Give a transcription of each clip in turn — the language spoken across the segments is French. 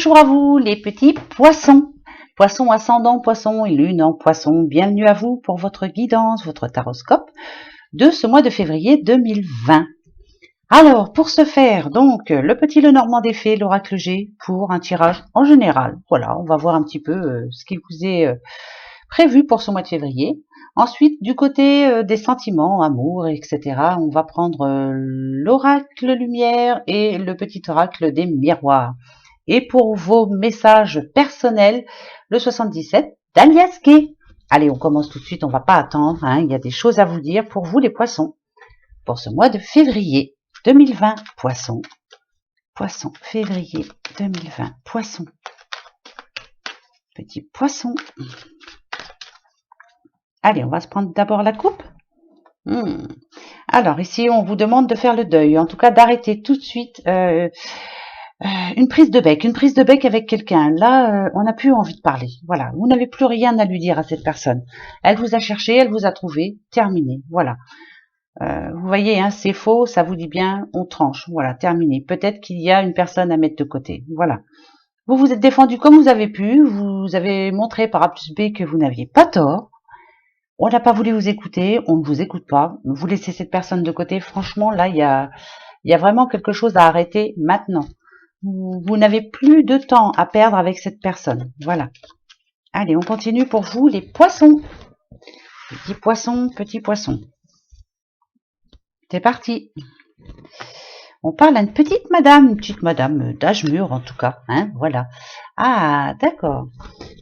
Bonjour à vous les petits poissons, poissons ascendant poissons et lune en poissons, bienvenue à vous pour votre guidance, votre taroscope de ce mois de février 2020. Alors pour ce faire, donc le petit Lenormand des fées, l'oracle G, pour un tirage en général. Voilà, on va voir un petit peu ce qui vous est prévu pour ce mois de février. Ensuite, du côté des sentiments, amour, etc., on va prendre l'oracle lumière et le petit oracle des miroirs. Et pour vos messages personnels, le 77 d'Alias Gay. Allez, on commence tout de suite, on va pas attendre, hein, il y a des choses à vous dire pour vous les poissons. Pour ce mois de février 2020, poissons, poissons, février 2020, poissons, petit poisson. Allez, on va se prendre d'abord la coupe. Alors ici, on vous demande de faire le deuil, en tout cas d'arrêter tout de suite une prise de bec avec quelqu'un. Là, on n'a plus envie de parler. Voilà, vous n'avez plus rien à lui dire à cette personne. Elle vous a cherché, elle vous a trouvé, terminé. Voilà. Vous voyez, hein, c'est faux, ça vous dit bien, on tranche. Voilà, terminé. Peut-être qu'il y a une personne à mettre de côté. Voilà. Vous vous êtes défendu comme vous avez pu. Vous avez montré par A plus B que vous n'aviez pas tort. On n'a pas voulu vous écouter, on ne vous écoute pas. Vous laissez cette personne de côté. Franchement, là, il y a vraiment quelque chose à arrêter maintenant. Vous n'avez plus de temps à perdre avec cette personne. Voilà. Allez, on continue pour vous, les poissons. Petits poissons. C'est parti. On parle à une petite madame d'âge mûr en tout cas. Hein, voilà. Ah, d'accord.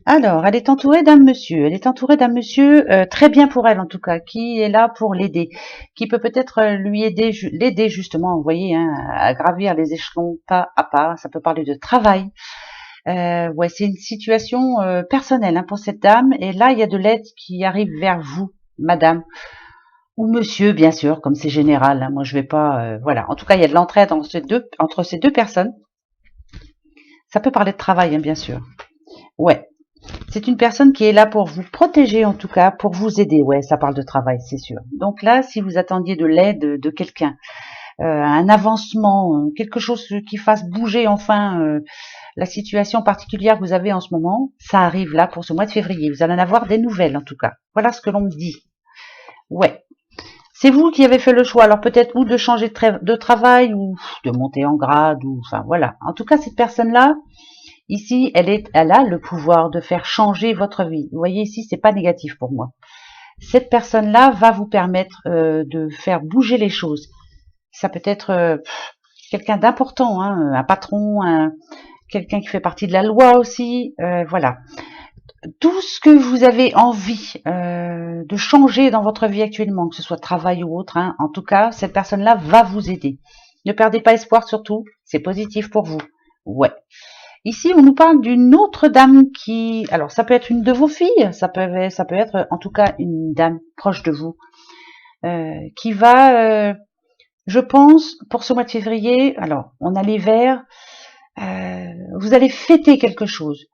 Alors, elle est entourée d'un monsieur. Elle est entourée d'un monsieur très bien pour elle en tout cas, qui est là pour l'aider, qui peut peut-être l'aider justement, vous voyez, hein, à gravir les échelons pas à pas. Ça peut parler de travail. Ouais, c'est une situation personnelle, hein, pour cette dame. Et là, il y a de l'aide qui arrive vers vous, madame. Ou monsieur, bien sûr, comme c'est général. Hein, moi, je vais pas... voilà. En tout cas, il y a de l'entraide entre ces deux personnes. Ça peut parler de travail, hein, bien sûr. Ouais. C'est une personne qui est là pour vous protéger, en tout cas, pour vous aider. Ouais, ça parle de travail, c'est sûr. Donc là, si vous attendiez de l'aide de quelqu'un, un avancement, quelque chose qui fasse bouger enfin la situation particulière que vous avez en ce moment, ça arrive là pour ce mois de février. Vous allez en avoir des nouvelles, en tout cas. Voilà ce que l'on me dit. Ouais. C'est vous qui avez fait le choix, alors peut-être ou de changer de travail, ou de monter en grade, ou enfin voilà. En tout cas, cette personne-là, ici, elle a le pouvoir de faire changer votre vie. Vous voyez ici, c'est pas négatif pour moi. Cette personne-là va vous permettre de faire bouger les choses. Ça peut être quelqu'un d'important, hein, un patron, quelqu'un qui fait partie de la loi aussi, voilà. Tout ce que vous avez envie de changer dans votre vie actuellement, que ce soit travail ou autre, hein, en tout cas, cette personne-là va vous aider. Ne perdez pas espoir surtout, c'est positif pour vous. Ouais. Ici, on nous parle d'une autre dame qui... Alors, ça peut être une de vos filles, ça peut être en tout cas une dame proche de vous, qui va, je pense, pour ce mois de février, alors, on a l'hiver, vous allez fêter quelque chose,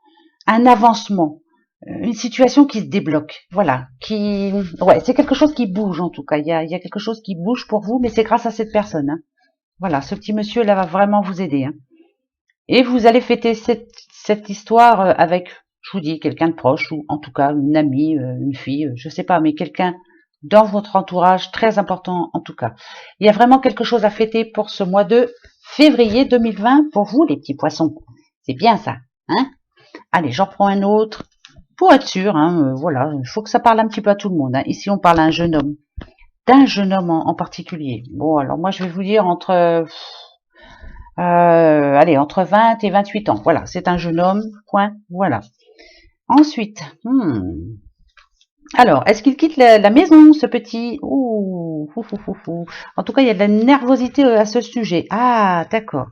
un avancement, une situation qui se débloque, voilà, ouais, c'est quelque chose qui bouge en tout cas, il y a quelque chose qui bouge pour vous, mais c'est grâce à cette personne, hein. Voilà, ce petit monsieur là va vraiment vous aider, hein. Et vous allez fêter cette histoire avec, je vous dis, quelqu'un de proche, ou en tout cas une amie, une fille, je sais pas, mais quelqu'un dans votre entourage, très important en tout cas. Il y a vraiment quelque chose à fêter pour ce mois de février 2020 pour vous les petits poissons. C'est bien ça, hein? Allez, j'en prends un autre. Pour être sûr, hein, voilà, il faut que ça parle un petit peu à tout le monde, hein. Ici, on parle à un jeune homme, d'un jeune homme en particulier. Bon, alors moi, je vais vous dire entre 20 et 28 ans. Voilà, c'est un jeune homme, point, voilà. Ensuite, alors, est-ce qu'il quitte la maison, ce petit? En tout cas, il y a de la nervosité à ce sujet. Ah, d'accord.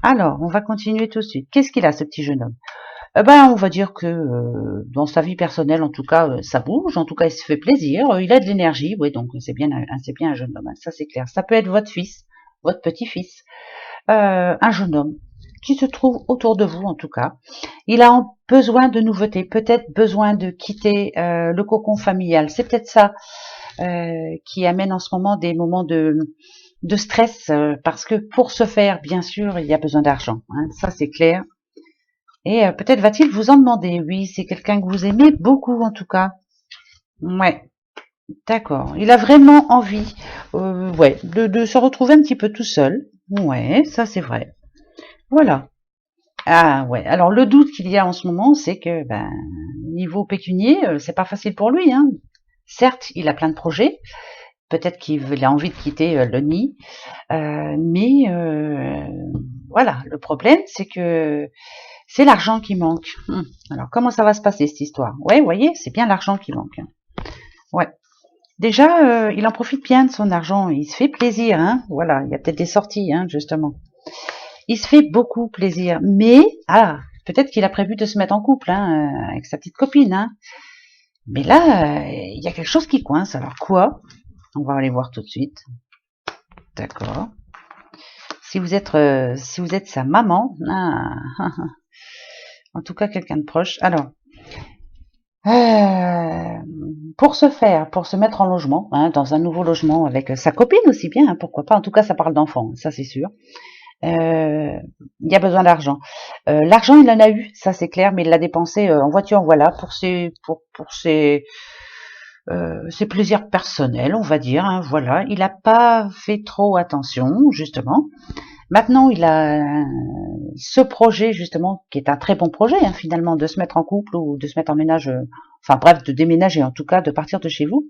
Alors, on va continuer tout de suite. Qu'est-ce qu'il a, ce petit jeune homme? On va dire que dans sa vie personnelle, en tout cas, ça bouge. En tout cas, il se fait plaisir. Il a de l'énergie. Oui, donc c'est bien un jeune homme. Hein, ça, c'est clair. Ça peut être votre fils, votre petit-fils, un jeune homme qui se trouve autour de vous, en tout cas. Il a besoin de nouveautés, peut-être besoin de quitter le cocon familial. C'est peut-être ça qui amène en ce moment des moments de stress, parce que pour ce faire, bien sûr, il y a besoin d'argent. Hein, ça, c'est clair. Et peut-être va-t-il vous en demander. Oui, c'est quelqu'un que vous aimez beaucoup en tout cas. Ouais, d'accord. Il a vraiment envie, ouais, de se retrouver un petit peu tout seul. Ouais, ça c'est vrai. Voilà. Ah ouais. Alors le doute qu'il y a en ce moment, c'est que, ben, niveau pécunier, c'est pas facile pour lui, hein. Certes, il a plein de projets. Peut-être qu'il a envie de quitter le nid, mais voilà. Le problème, c'est que c'est l'argent qui manque. Alors comment ça va se passer cette histoire? Ouais, vous voyez, c'est bien l'argent qui manque. Ouais. Déjà, il en profite bien de son argent. Il se fait plaisir, hein. Voilà, il y a peut-être des sorties, hein, justement. Il se fait beaucoup plaisir, mais peut-être qu'il a prévu de se mettre en couple, hein, avec sa petite copine, hein. Mais là, il y a quelque chose qui coince. Alors quoi? On va aller voir tout de suite. D'accord. Si vous êtes sa maman, en tout cas quelqu'un de proche. Alors, pour se mettre en logement, hein, dans un nouveau logement avec sa copine aussi bien, hein, pourquoi pas. En tout cas, ça parle d'enfants, ça c'est sûr. Il y a besoin d'argent. L'argent, il en a eu, ça c'est clair, mais il l'a dépensé en voiture, voilà, pour ses plaisirs personnels, on va dire, hein, voilà. Il n'a pas fait trop attention, justement. Maintenant, il a ce projet, justement, qui est un très bon projet, hein, finalement, de se mettre en couple ou de se mettre en ménage, enfin bref, de déménager, en tout cas, de partir de chez vous.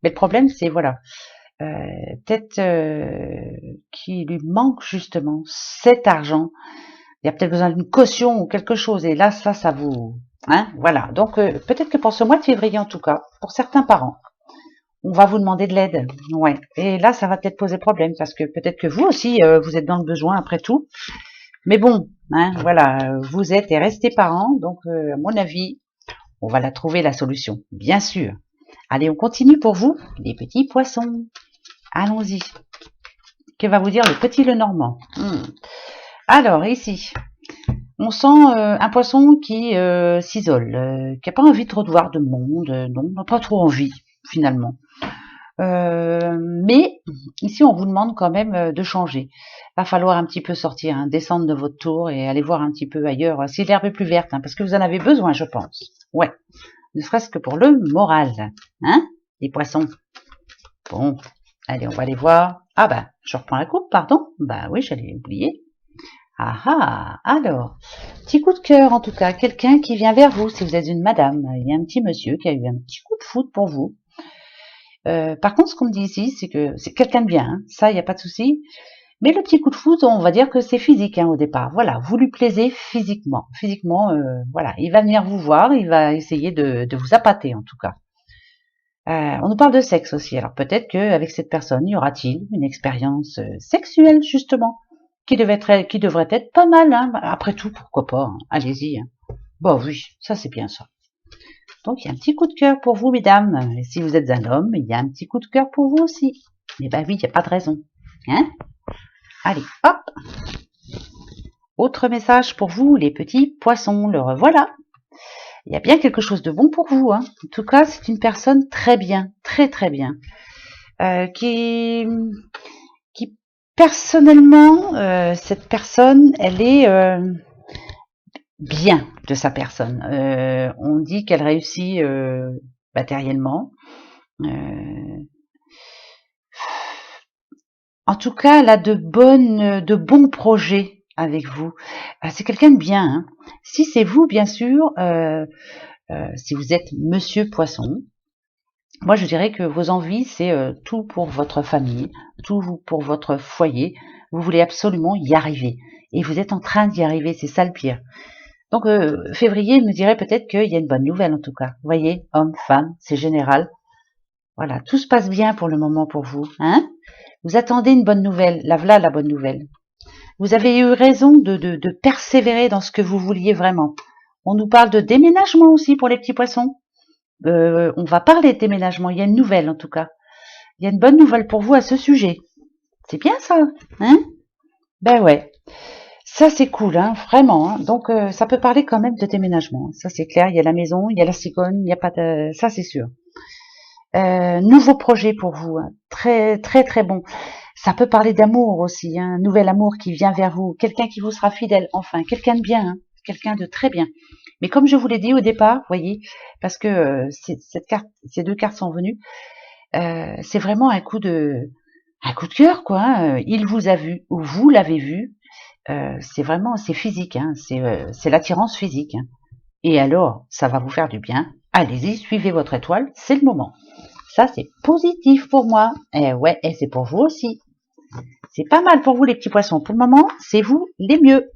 Mais le problème, c'est, voilà, peut-être qu'il lui manque, justement, cet argent. Il y a peut-être besoin d'une caution ou quelque chose, et là, ça vous... Hein, voilà. Donc, peut-être que pour ce mois de février, en tout cas, pour certains parents, on va vous demander de l'aide. Ouais. Et là, ça va peut-être poser problème parce que peut-être que vous aussi, vous êtes dans le besoin après tout. Mais bon, hein, voilà, vous êtes et restez parents, donc à mon avis, on va la trouver la solution, bien sûr. Allez, on continue pour vous, les petits poissons. Allons-y. Que va vous dire le petit Lenormand? Alors, ici, on sent un poisson qui s'isole, qui n'a pas envie de revoir de monde, non, n'a pas trop envie, finalement. Mais ici, on vous demande quand même de changer. Va falloir un petit peu sortir, hein, descendre de votre tour et aller voir un petit peu ailleurs, si l'herbe est plus verte, hein, parce que vous en avez besoin, je pense. Ouais, ne serait-ce que pour le moral, hein, les poissons. Bon, allez, on va aller voir. Ah bah, je reprends la coupe, pardon. Bah oui, j'allais oublier. Alors, petit coup de cœur en tout cas, quelqu'un qui vient vers vous, si vous êtes une madame, il y a un petit monsieur qui a eu un petit coup de foudre pour vous. Par contre, ce qu'on me dit ici, c'est que c'est quelqu'un de bien, hein, ça, il n'y a pas de souci. Mais le petit coup de foudre, on va dire que c'est physique, hein, au départ. Voilà, vous lui plaisez physiquement. Physiquement, voilà, il va venir vous voir, il va essayer de vous appâter en tout cas. On nous parle de sexe aussi. Alors peut-être qu'avec cette personne, y aura-t-il une expérience sexuelle justement, qui devrait être pas mal. Hein. Après tout, pourquoi pas, hein. Allez-y. Hein. Bon oui, ça c'est bien ça. Donc, il y a un petit coup de cœur pour vous, mesdames. Et si vous êtes un homme, il y a un petit coup de cœur pour vous aussi. Mais bah oui, il n'y a pas de raison. Hein? Allez, hop. Autre message pour vous, les petits poissons. Le revoilà. Il y a bien quelque chose de bon pour vous. Hein. En tout cas, c'est une personne très bien, très très bien. Qui personnellement, cette personne, elle est... bien de sa personne. On dit qu'elle réussit matériellement. En tout cas, elle a de bons projets avec vous. C'est quelqu'un de bien. Hein. Si c'est vous, bien sûr, si vous êtes Monsieur Poisson, moi je dirais que vos envies, c'est tout pour votre famille, tout pour votre foyer. Vous voulez absolument y arriver. Et vous êtes en train d'y arriver, c'est ça le pire. Donc, février me dirait peut-être qu'il y a une bonne nouvelle en tout cas. Vous voyez, homme, femme, c'est général. Voilà, tout se passe bien pour le moment pour vous. Hein? Vous attendez une bonne nouvelle. Là, voilà la bonne nouvelle. Vous avez eu raison de persévérer dans ce que vous vouliez vraiment. On nous parle de déménagement aussi pour les petits poissons. On va parler de déménagement. Il y a une nouvelle en tout cas. Il y a une bonne nouvelle pour vous à ce sujet. C'est bien ça, hein? Ben ouais. Ça, c'est cool, hein, vraiment. Hein. Donc, ça peut parler quand même de déménagement. Ça, c'est clair. Il y a la maison, il y a la cigogne, il n'y a pas de... Ça, c'est sûr. Nouveau projet pour vous. Hein. Très, très, très bon. Ça peut parler d'amour aussi. Hein. Un nouvel amour qui vient vers vous. Quelqu'un qui vous sera fidèle. Enfin, quelqu'un de bien. Hein. quelqu'un de très bien. Mais comme je vous l'ai dit au départ, voyez, parce que ces deux cartes sont venues, c'est vraiment un coup de cœur, quoi. Hein. Il vous a vu ou vous l'avez vu. C'est physique, hein. C'est l'attirance physique. Hein. Et alors, ça va vous faire du bien. Allez-y, suivez votre étoile, c'est le moment. Ça, c'est positif pour moi. Et ouais, et c'est pour vous aussi. C'est pas mal pour vous les petits poissons. Pour le moment, c'est vous les mieux.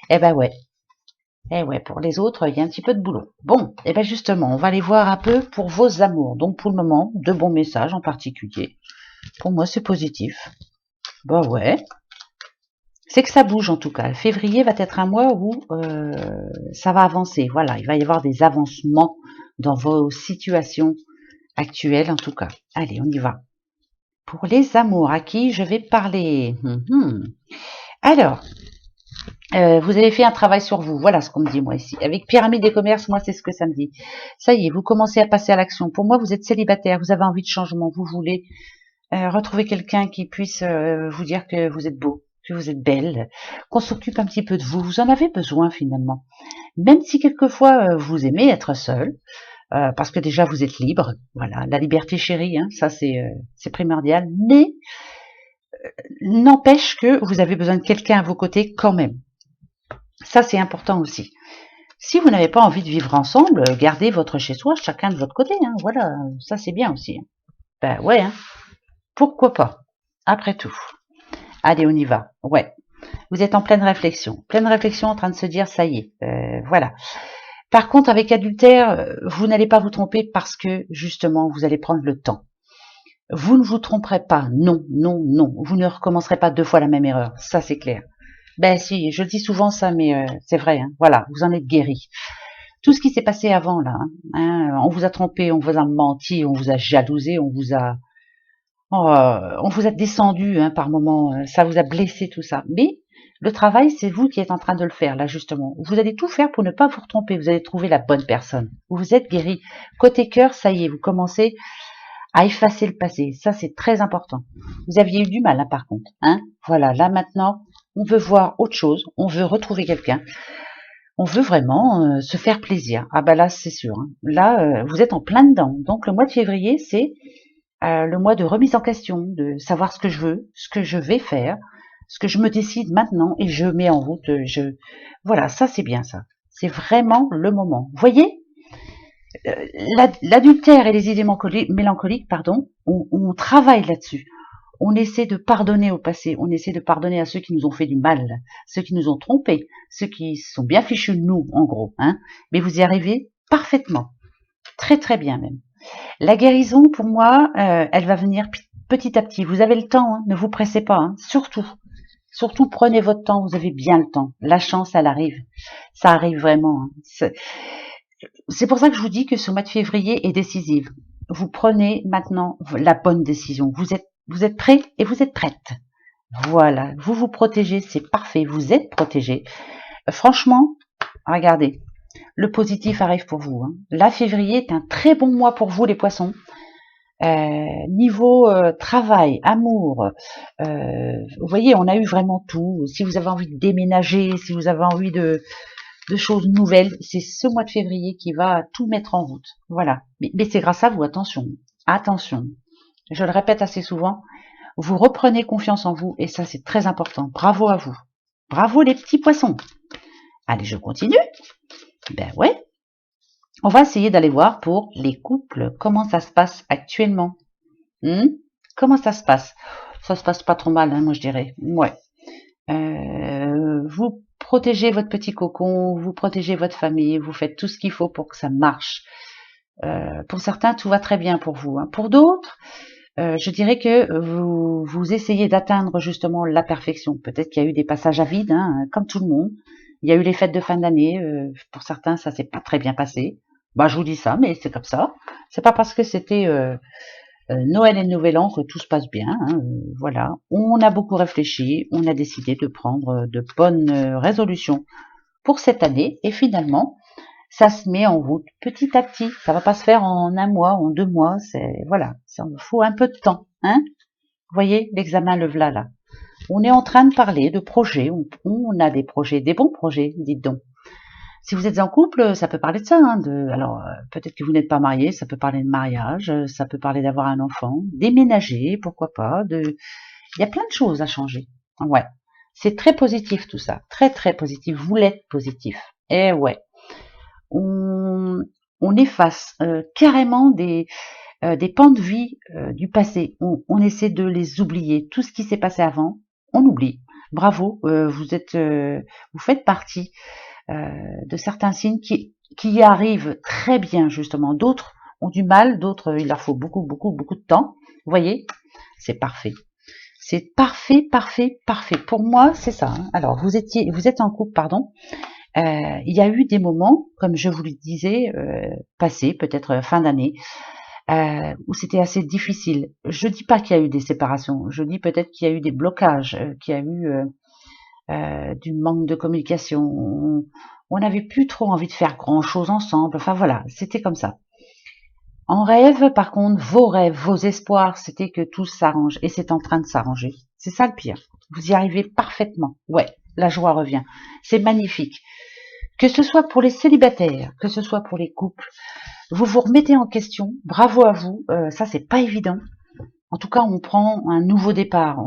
Eh ben ouais. Eh ouais, pour les autres, il y a un petit peu de boulot. Bon, et ben justement, on va aller voir un peu pour vos amours. Donc pour le moment, de bons messages en particulier. Pour moi, c'est positif. Bah ouais. C'est que ça bouge en tout cas. Février va être un mois où ça va avancer. Voilà, il va y avoir des avancements dans vos situations actuelles en tout cas. Allez, on y va. Pour les amours, à qui je vais parler Alors, vous avez fait un travail sur vous. Voilà ce qu'on me dit moi ici. Avec Pyramide des commerces, moi c'est ce que ça me dit. Ça y est, vous commencez à passer à l'action. Pour moi, vous êtes célibataire, vous avez envie de changement, vous voulez retrouver quelqu'un qui puisse vous dire que vous êtes beau, que vous êtes belle, qu'on s'occupe un petit peu de vous. Vous en avez besoin finalement. Même si quelquefois vous aimez être seul, parce que déjà vous êtes libre. Voilà, la liberté chérie, hein, ça c'est primordial. Mais n'empêche que vous avez besoin de quelqu'un à vos côtés quand même. Ça c'est important aussi. Si vous n'avez pas envie de vivre ensemble, gardez votre chez-soi, chacun de votre côté. Hein, voilà, ça c'est bien aussi. Ben ouais, hein, pourquoi pas. Après tout. Allez, on y va. Ouais. Vous êtes en pleine réflexion en train de se dire ça y est, voilà. Par contre, avec adultère, vous n'allez pas vous tromper parce que justement, vous allez prendre le temps. Vous ne vous tromperez pas, non, non, non. Vous ne recommencerez pas deux fois la même erreur, ça c'est clair. Ben si, je le dis souvent ça, mais c'est vrai. Hein, voilà, vous en êtes guéri. Tout ce qui s'est passé avant là, hein, on vous a trompé, on vous a menti, on vous a jalousé, on vous a descendu hein, par moments, ça vous a blessé tout ça. Mais le travail, c'est vous qui êtes en train de le faire là justement. Vous allez tout faire pour ne pas vous retromper. Vous allez trouver la bonne personne. Vous êtes guéri. Côté cœur, ça y est, vous commencez à effacer le passé. Ça, c'est très important. Vous aviez eu du mal, hein, par contre. Hein voilà, là maintenant, on veut voir autre chose. On veut retrouver quelqu'un. On veut vraiment se faire plaisir. Ah bah là, c'est sûr. Hein. Là, vous êtes en plein dedans. Donc le mois de février, c'est le mois de remise en question, de savoir ce que je veux, ce que je vais faire, ce que je me décide maintenant et je mets en route. Voilà, ça c'est bien ça. C'est vraiment le moment. Vous voyez, l'adultère et les idées mélancoliques, pardon, on travaille là-dessus. On essaie de pardonner au passé, on essaie de pardonner à ceux qui nous ont fait du mal, ceux qui nous ont trompés, ceux qui sont bien fichus de nous, en gros. Hein. Mais vous y arrivez parfaitement, très très bien même. La guérison, pour moi, elle va venir petit à petit. Vous avez le temps, hein, ne vous pressez pas, hein, surtout. Surtout, prenez votre temps, vous avez bien le temps. La chance, elle arrive. Ça arrive vraiment. Hein. C'est pour ça que je vous dis que ce mois de février est décisif. Vous prenez maintenant la bonne décision. Vous êtes prêts et vous êtes prête. Voilà, vous vous protégez, c'est parfait, vous êtes protégés. Franchement, regardez, le positif arrive pour vous. Hein. Là, février est un très bon mois pour vous, les poissons. Niveau travail, amour, vous voyez, on a eu vraiment tout. Si vous avez envie de déménager, si vous avez envie de choses nouvelles, c'est ce mois de février qui va tout mettre en route. Voilà. Mais c'est grâce à vous, attention. Attention. Je le répète assez souvent, vous reprenez confiance en vous et ça c'est très important. Bravo à vous. Bravo les petits poissons. Allez, je continue. Ben ouais. On va essayer d'aller voir pour les couples comment ça se passe actuellement. Comment ça se passe? Ça se passe pas trop mal, hein, moi je dirais. Ouais. Vous protégez votre petit cocon, vous protégez votre famille, vous faites tout ce qu'il faut pour que ça marche. Pour certains, tout va très bien pour vous. Hein. Pour d'autres, je dirais que vous essayez d'atteindre justement la perfection. Peut-être qu'il y a eu des passages à vide, hein, comme tout le monde. Il y a eu les fêtes de fin d'année. Pour certains, ça s'est pas très bien passé. Bah, je vous dis ça, mais c'est comme ça. C'est pas parce que c'était Noël et Nouvel An que tout se passe bien. Hein, voilà. On a beaucoup réfléchi. On a décidé de prendre de bonnes résolutions pour cette année. Et finalement, ça se met en route petit à petit. Ça va pas se faire en un mois, en 2 mois. Voilà, ça faut un peu de temps. Hein. Vous voyez, l'examen le v'là là. On est en train de parler de projets. On a des projets, des bons projets, dites donc. Si vous êtes en couple, ça peut parler de ça. Hein, alors, peut-être que vous n'êtes pas marié, ça peut parler de mariage, ça peut parler d'avoir un enfant, déménager, pourquoi pas. Il y a plein de choses à changer. Ouais, c'est très positif tout ça, très très positif. Vous l'êtes positif. Eh ouais, on efface carrément des pans de vie du passé. On essaie de les oublier. Tout ce qui s'est passé avant, on oublie. Bravo, vous faites partie de certains signes qui y arrivent très bien justement. D'autres ont du mal, d'autres il leur faut beaucoup de temps. Vous voyez, c'est parfait. C'est parfait, parfait, parfait. Pour moi, c'est ça. Hein. Alors, vous êtes en couple, pardon. Il y a eu des moments, comme je vous le disais, passés, peut-être fin d'année, où c'était assez difficile. Je dis pas qu'il y a eu des séparations. Je dis peut-être qu'il y a eu des blocages, qu'il y a eu du manque de communication. On n'avait plus trop envie de faire grand-chose ensemble. Enfin voilà, c'était comme ça. En rêve, par contre, vos rêves, vos espoirs, c'était que tout s'arrange. Et c'est en train de s'arranger. C'est ça le pire. Vous y arrivez parfaitement. Ouais, la joie revient. C'est magnifique. Que ce soit pour les célibataires, que ce soit pour les couples, vous vous remettez en question. Bravo à vous. Ça, c'est pas évident. En tout cas, on prend un nouveau départ.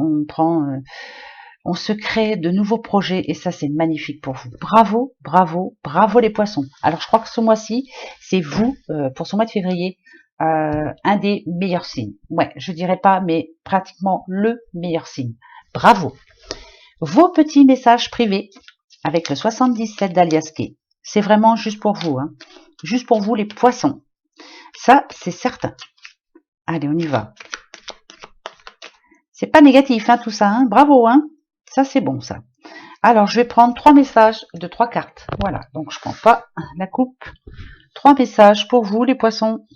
On se crée de nouveaux projets et ça, c'est magnifique pour vous. Bravo, bravo, bravo les poissons. Alors, je crois que ce mois-ci, c'est vous, pour ce mois de février, un des meilleurs signes. Ouais, je dirais pas, mais pratiquement le meilleur signe. Bravo. Vos petits messages privés avec le 77 d'Aliaské. C'est vraiment juste pour vous, hein. Juste pour vous les poissons. Ça, c'est certain. Allez, on y va. C'est pas négatif, hein, tout ça, hein. Bravo, hein. Ça, c'est bon, ça. Alors, je vais prendre 3 messages de 3 cartes. Voilà, donc je prends pas la coupe. 3 messages pour vous, les poissons.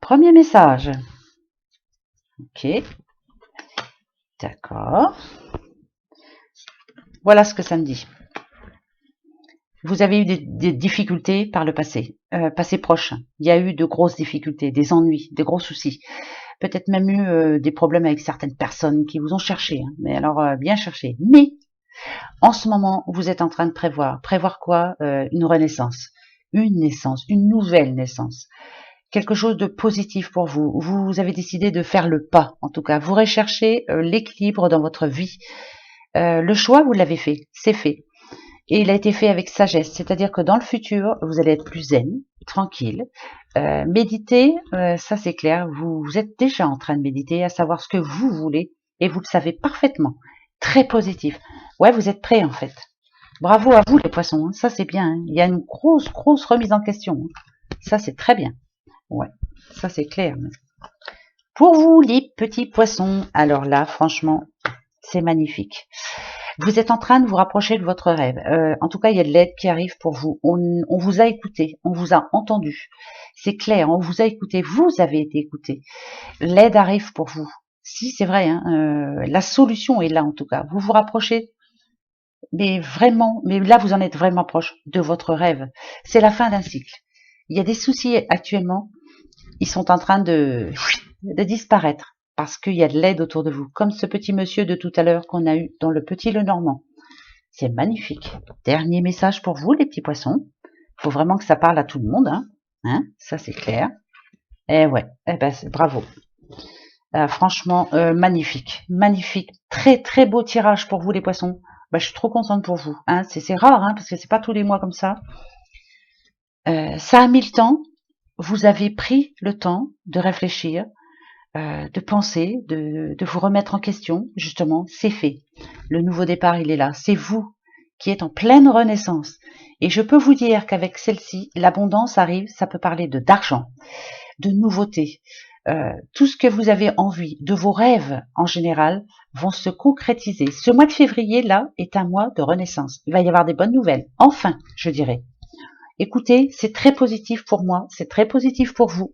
Premier message. Ok. D'accord. Voilà ce que ça me dit. Vous avez eu des difficultés par le passé, passé proche. Il y a eu de grosses difficultés, des ennuis, des gros soucis. Peut-être même eu des problèmes avec certaines personnes qui vous ont cherché. Hein, mais alors, bien cherché. Mais, en ce moment, vous êtes en train de prévoir. Prévoir quoi? Une renaissance. Une naissance, une nouvelle naissance. Quelque chose de positif pour vous. Vous avez décidé de faire le pas, en tout cas. Vous recherchez l'équilibre dans votre vie. Le choix, vous l'avez fait. C'est fait. Et il a été fait avec sagesse. C'est-à-dire que dans le futur, vous allez être plus zen, tranquille. Méditer, ça c'est clair. Vous êtes déjà en train de méditer, à savoir ce que vous voulez. Et vous le savez parfaitement. Très positif. Ouais, vous êtes prêts en fait. Bravo à vous les poissons. Hein. Ça c'est bien. Hein. Il y a une grosse remise en question. Hein. Ça c'est très bien. Ouais, ça c'est clair. Pour vous, les petits poissons, alors là, franchement, c'est magnifique. Vous êtes en train de vous rapprocher de votre rêve. En tout cas, il y a de l'aide qui arrive pour vous. On vous a écouté, on vous a entendu. C'est clair, on vous a écouté, vous avez été écouté. L'aide arrive pour vous. Si, c'est vrai, hein, la solution est là en tout cas. Vous vous rapprochez, mais vraiment, mais là, vous en êtes vraiment proche de votre rêve. C'est la fin d'un cycle. Il y a des soucis actuellement. Ils sont en train de disparaître parce qu'il y a de l'aide autour de vous, comme ce petit monsieur de tout à l'heure qu'on a eu dans le Petit Lenormand. C'est magnifique. Dernier message pour vous, les petits poissons. Il faut vraiment que ça parle à tout le monde, hein, ça c'est clair. Eh ouais, eh ben bravo. Franchement, magnifique, magnifique. Très très beau tirage pour vous, les poissons. Je suis trop contente pour vous. Hein. C'est rare, hein, parce que c'est pas tous les mois comme ça. Ça a mis le temps. Vous avez pris le temps de réfléchir, de penser, de vous remettre en question. Justement, c'est fait. Le nouveau départ, il est là. C'est vous qui êtes en pleine renaissance. Et je peux vous dire qu'avec celle-ci, l'abondance arrive. Ça peut parler d'argent, de nouveautés. Tout ce que vous avez envie, de vos rêves en général, vont se concrétiser. Ce mois de février, là, est un mois de renaissance. Il va y avoir des bonnes nouvelles. Enfin, je dirais. Écoutez, c'est très positif pour moi, c'est très positif pour vous.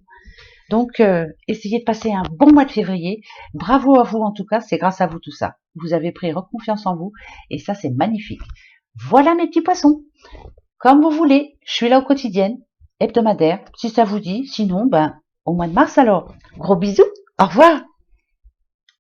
Donc, essayez de passer un bon mois de février. Bravo à vous en tout cas, c'est grâce à vous tout ça. Vous avez pris confiance en vous et ça, c'est magnifique. Voilà mes petits poissons. Comme vous voulez, je suis là au quotidien, hebdomadaire, si ça vous dit. Sinon, au mois de mars alors. Gros bisous, au revoir.